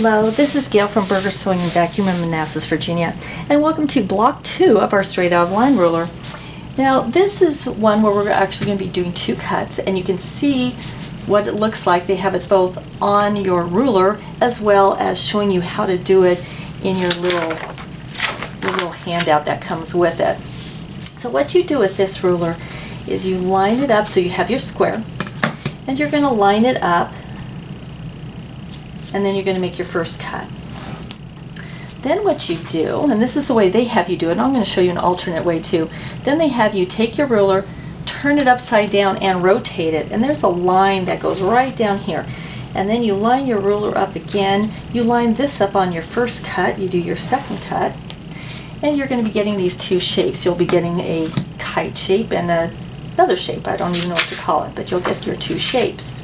Hello, this is Gail from Berger Sewing and Vacuum in Manassas, Virginia, and welcome to Block 2 of our Straight Out of Line ruler. Now, this is one where we're actually going to be doing two cuts, and you can see what it looks like. They have it both on your ruler as well as showing you how to do it in your little handout that comes with it. So what you do with this ruler is you line it up so you have your square, and you're going to line it up, and then you're going to make your first cut. Then what you do, and this is the way they have you do it, and I'm going to show you an alternate way too. Then they have you take your ruler, turn it upside down and rotate it, and there's a line that goes right down here. And then you line your ruler up again, you line this up on your first cut, you do your second cut, and you're going to be getting these two shapes. You'll be getting a kite shape and another shape. I don't even know what to call it, but you'll get your two shapes.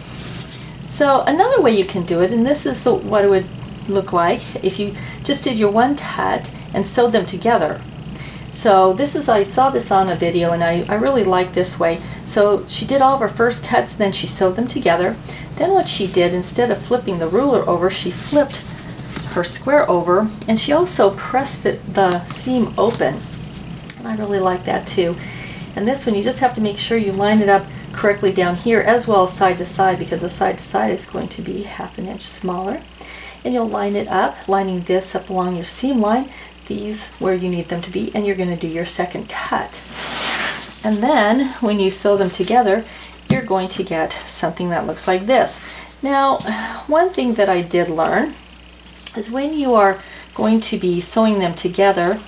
So another way you can do it, and this is what it would look like if you just did your one cut and sewed them together. So this is, I saw this on a video and I really like this way. So she did all of her first cuts, then she sewed them together. Then what she did, instead of flipping the ruler over, she flipped her square over, and she also pressed the seam open. And I really like that too. And this one, you just have to make sure you line it up correctly down here as well as side to side, because the side to side is going to be ½ inch smaller. And you'll line it up, lining this up along your seam line, these where you need them to be, and you're going to do your second cut. And then when you sew them together, you're going to get something that looks like this. Now, one thing that I did learn is when you are going to be sewing them together,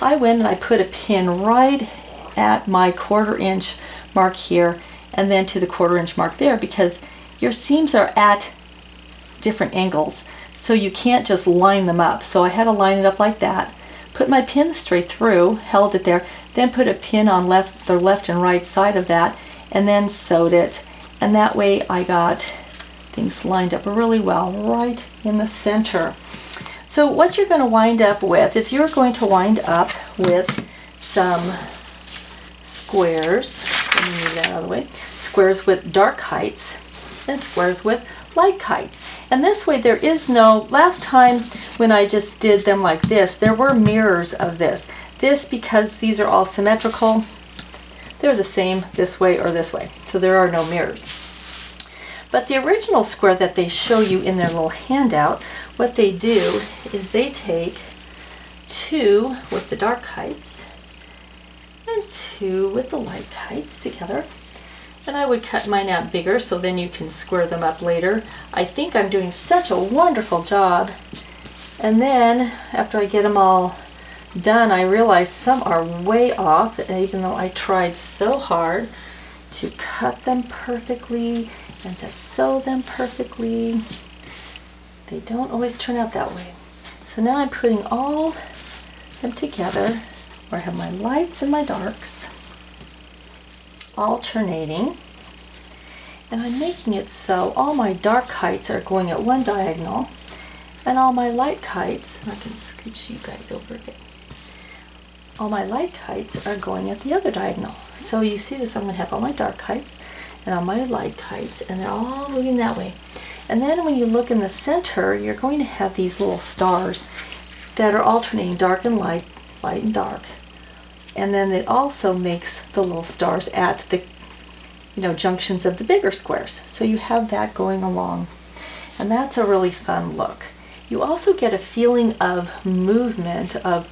I went and I put a pin right at my ½ inch mark here, and then to the ½ inch mark there, because your seams are at different angles, so you can't just line them up. So I had to line it up like that, put my pin straight through, held it there, then put a pin on the left and right side of that, and then sewed it, and that way I got things lined up really well right in the center. So what you're going to wind up with is you're going to wind up with some squares. Let me move that out of the way. Squares with dark kites and squares with light kites. And this way there is no, last time when I just did them like this, there were mirrors of this. This, because these are all symmetrical, they're the same this way or this way. So there are no mirrors. But the original square that they show you in their little handout, what they do is they take two with the dark kites and two with the light kites together. And I would cut mine out bigger so then you can square them up later. I think I'm doing such a wonderful job. And then after I get them all done, I realize some are way off, even though I tried so hard to cut them perfectly and to sew them perfectly. They don't always turn out that way. So now I'm putting all them together, where I have my lights and my darks alternating, and I'm making it so all my dark kites are going at one diagonal and all my light kites, and I can scooch you guys over a bit, all my light kites are going at the other diagonal. So you see this, I'm going to have all my dark kites and all my light kites, and they're all moving that way. And then when you look in the center, you're going to have these little stars that are alternating dark and light, light and dark. And then it also makes the little stars at the junctions of the bigger squares. So you have that going along. And that's a really fun look. You also get a feeling of movement, of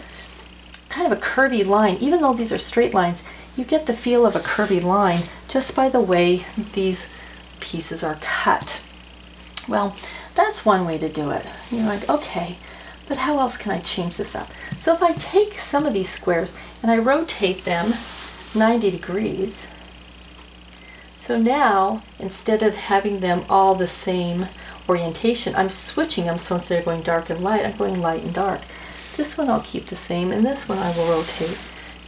kind of a curvy line. Even though these are straight lines, you get the feel of a curvy line just by the way these pieces are cut. Well, that's one way to do it. You're like, okay, but how else can I change this up? So if I take some of these squares and I rotate them 90 degrees, so now instead of having them all the same orientation, I'm switching them, so instead of going dark and light, I'm going light and dark. This one I'll keep the same, and this one I will rotate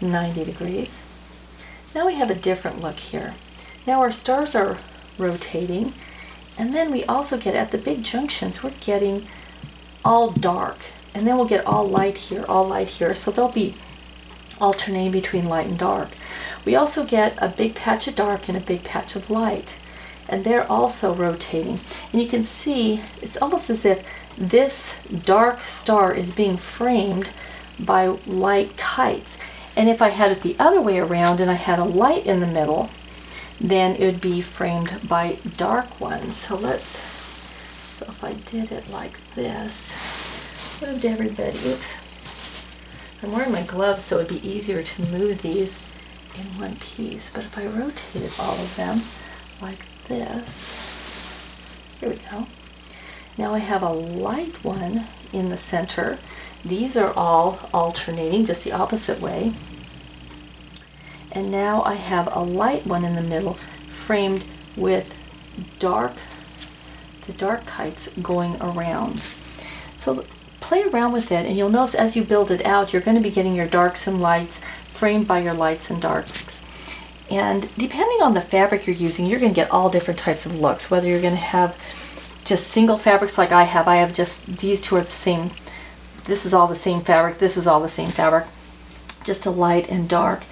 90 degrees. Now we have a different look here. Now our stars are rotating, and then we also get at the big junctions, we're getting all dark, and then we'll get all light here, so they'll be alternating between light and dark. We also get a big patch of dark and a big patch of light, and they're also rotating. And you can see it's almost as if this dark star is being framed by light kites. And if I had it the other way around and I had a light in the middle, then it would be framed by dark ones. So if I did it like this, moved everybody, oops. I'm wearing my gloves so it would be easier to move these in one piece. But if I rotated all of them like this, here we go. Now I have a light one in the center. These are all alternating just the opposite way. And now I have a light one in the middle framed with the dark kites going around. So play around with it, and you'll notice as you build it out, you're going to be getting your darks and lights framed by your lights and darks. And depending on the fabric you're using, you're going to get all different types of looks, whether you're going to have just single fabrics like I have just, these two are the same, this is all the same fabric, this is all the same fabric, just a light and dark.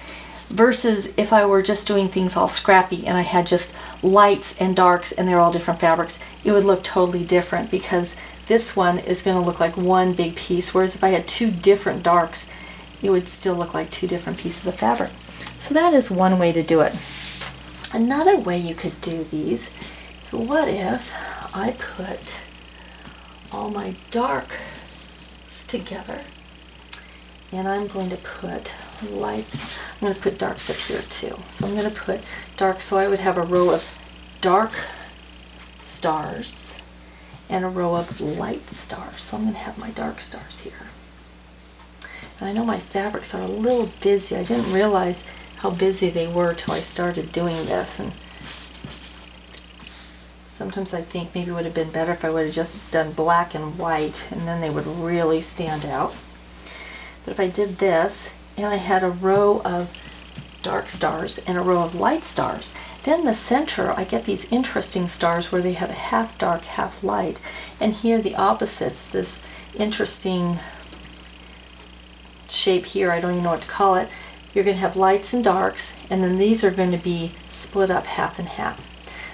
Versus if I were just doing things all scrappy and I had just lights and darks and they're all different fabrics, it would look totally different, because this one is going to look like one big piece, whereas if I had two different darks, it would still look like two different pieces of fabric. So that is one way to do it. Another way you could do these is, what if I put all my darks together, and I'm going to put lights, I'm going to put darks up here too. So I'm going to put dark, so I would have a row of dark stars and a row of light stars. So I'm going to have my dark stars here. And I know my fabrics are a little busy. I didn't realize how busy they were till I started doing this. And sometimes I think maybe it would have been better if I would have just done black and white, and then they would really stand out. But if I did this, and I had a row of dark stars and a row of light stars, then the center, I get these interesting stars where they have a half dark, half light. And here the opposites, this interesting shape here, I don't even know what to call it. You're going to have lights and darks, and then these are going to be split up half and half.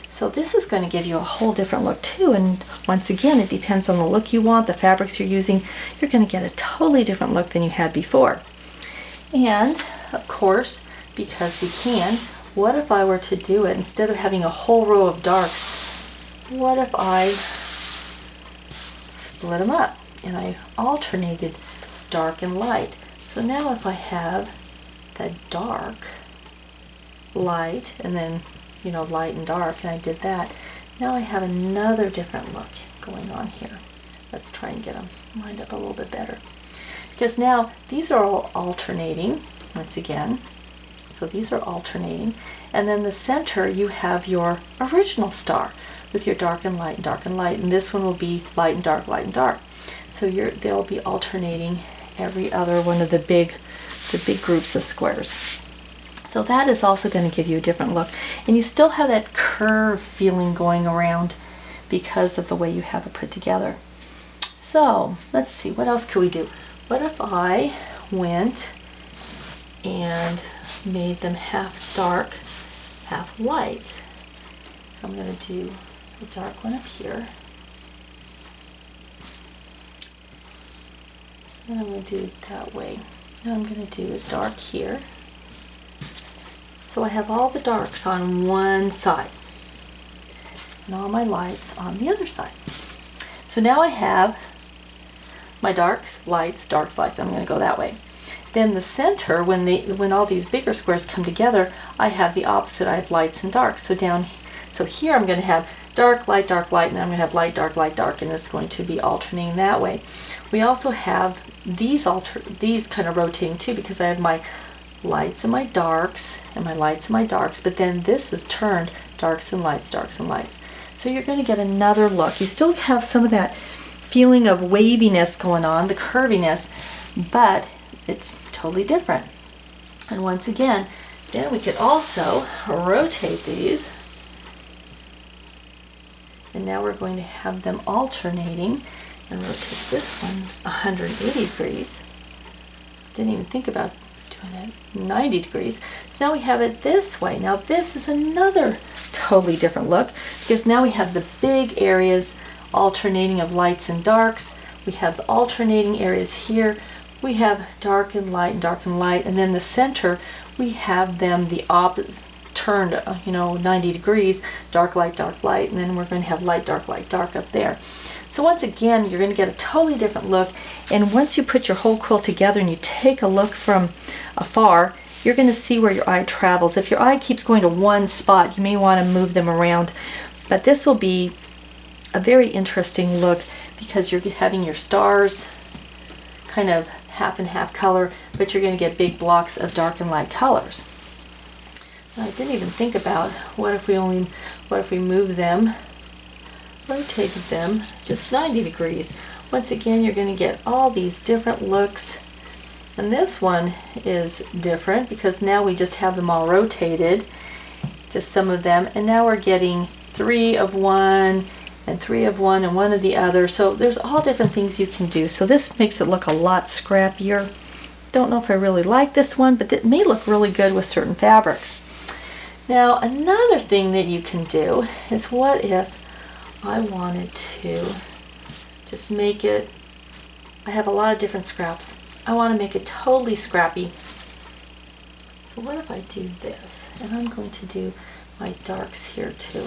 So this is going to give you a whole different look too, and once again, it depends on the look you want, the fabrics you're using. You're going to get a totally different look than you had before. And of course, because we can, what if I were to do it, instead of having a whole row of darks, what if I split them up and I alternated dark and light? So now if I have that dark, light, and then light and dark, and I did that, now I have another different look going on here. Let's try and get them lined up a little bit better. Because now these are all alternating, once again. So these are alternating. And then the center, you have your original star with your dark and light and dark and light. And this one will be light and dark, light and dark. So they'll be alternating every other one of the big groups of squares. So that is also going to give you a different look. And you still have that curve feeling going around because of the way you have it put together. So let's see, what else could we do? What if I went and made them half dark, half light? So I'm going to do the dark one up here. Then I'm going to do it that way. Then I'm going to do a dark here. So I have all the darks on one side and all my lights on the other side. So now I have my darks, lights, darks, lights. I'm going to go that way. Then the center, when all these bigger squares come together, I have the opposite. I have lights and darks. So here I'm going to have dark, light, and then I'm going to have light, dark, and it's going to be alternating that way. We also have these kind of rotating too, because I have my lights and my darks, and my lights and my darks, but then this is turned darks and lights, darks and lights. So you're going to get another look. You still have some of that feeling of waviness going on, the curviness, but it's totally different. And once again, then we could also rotate these, and now we're going to have them alternating, and rotate this one 180 degrees. Didn't even think about doing it 90 degrees. So now we have it this way. Now this is another totally different look, because now we have the big areas alternating of lights and darks. We have the alternating areas here. We have dark and light and dark and light, and then the center we have them the opposite, turned 90 degrees, dark, light, and then we're going to have light, dark up there. So once again, you're going to get a totally different look, and once you put your whole quilt together and you take a look from afar, you're going to see where your eye travels. If your eye keeps going to one spot, you may want to move them around, but this will be a very interesting look because you're having your stars kind of half and half color, but you're going to get big blocks of dark and light colors. I didn't even think about what if we move them, rotated them just 90 degrees. Once again, you're going to get all these different looks. And this one is different because now we just have them all rotated, just some of them, and now we're getting 3 of one and 3 of one and 1 of the other. So there's all different things you can do. So this makes it look a lot scrappier. Don't know if I really like this one, but it may look really good with certain fabrics. Now another thing that you can do is, what if I wanted to just make it, I have a lot of different scraps. I want to make it totally scrappy. So what if I do this? And I'm going to do my darks here too.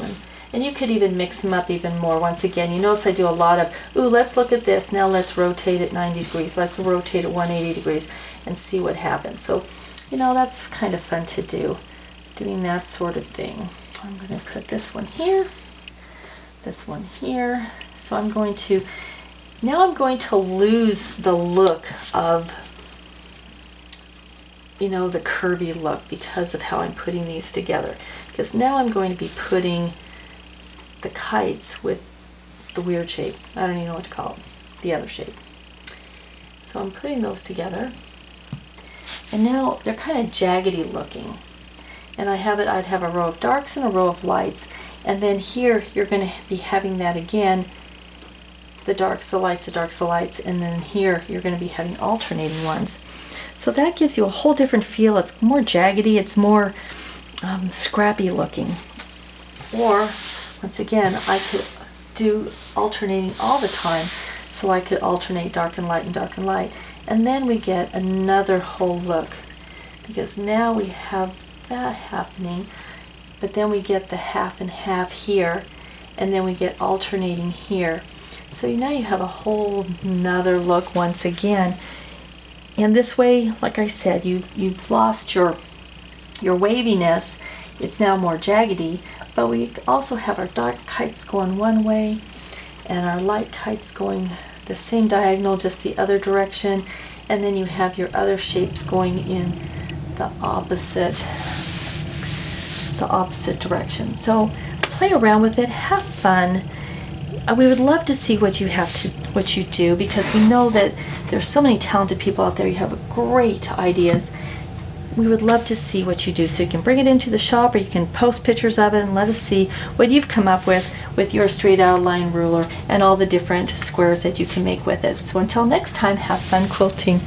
And you could even mix them up even more. Once again, you notice I do a lot of, ooh, let's look at this. Now let's rotate it 90 degrees. Let's rotate it 180 degrees and see what happens. So, that's kind of fun to do, doing that sort of thing. I'm going to put this one here, this one here. So I'm going to lose the look of, the curvy look because of how I'm putting these together. Because now I'm going to be putting the kites with the weird shape. I don't even know what to call it, the other shape. So I'm putting those together. And now they're kind of jaggedy looking. And I'd have a row of darks and a row of lights. And then here you're going to be having that again, the darks, the lights, the darks, the lights, and then here you're going to be having alternating ones. So that gives you a whole different feel. It's more jaggedy, it's more scrappy looking. Or, once again, I could do alternating all the time, so I could alternate dark and light and dark and light. And then we get another whole look, because now we have that happening, but then we get the half and half here, and then we get alternating here. So now you have a whole nother look once again. And this way, like I said, you've lost your waviness. It's now more jaggedy, but we also have our dark kites going one way and our light kites going the same diagonal, just the other direction, and then you have your other shapes going in the opposite direction. So play around with it, have fun. We would love to see what you do, because we know that there's so many talented people out there. You have great ideas. We would love to see what you do. So you can bring it into the shop, or you can post pictures of it and let us see what you've come up with your straight outline ruler and all the different squares that you can make with it. So until next time, have fun quilting.